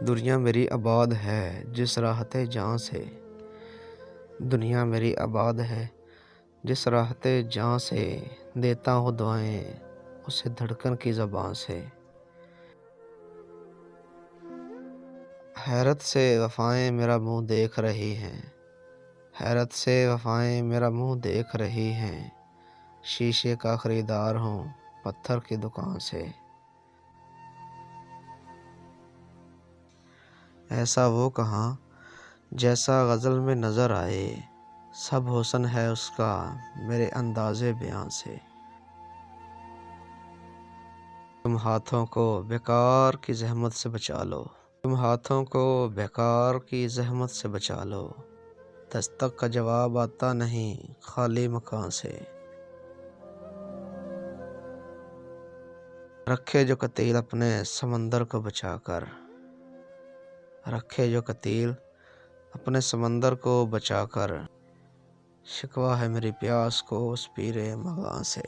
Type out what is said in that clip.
दुनिया मेरी आबाद है जिस राहते जाँ से। दुनिया मेरी आबाद है जिस राहते जाँ से। देता हूँ दुआएं उसे धड़कन की ज़बान से। हैरत से वफ़ाएं मेरा मुँह देख रही हैं। हैरत से वफ़ाएं मेरा मुँह देख रही हैं। शीशे का ख़रीदार हूँ पत्थर की दुकान से। ऐसा वो कहाँ जैसा गज़ल में नज़र आए। सब हुस्न है उसका मेरे अंदाज़े बयां से। तुम हाथों को बेकार की ज़हमत से बचा लो। तुम हाथों को बेकार की ज़हमत से बचा लो। दस्तक का जवाब आता नहीं खाली मकान से। रखे जो कतील अपने समंदर को बचाकर। रखे जो कतील अपने समंदर को बचाकर। शिकवा है मेरी प्यास को उस पीरे मगां से।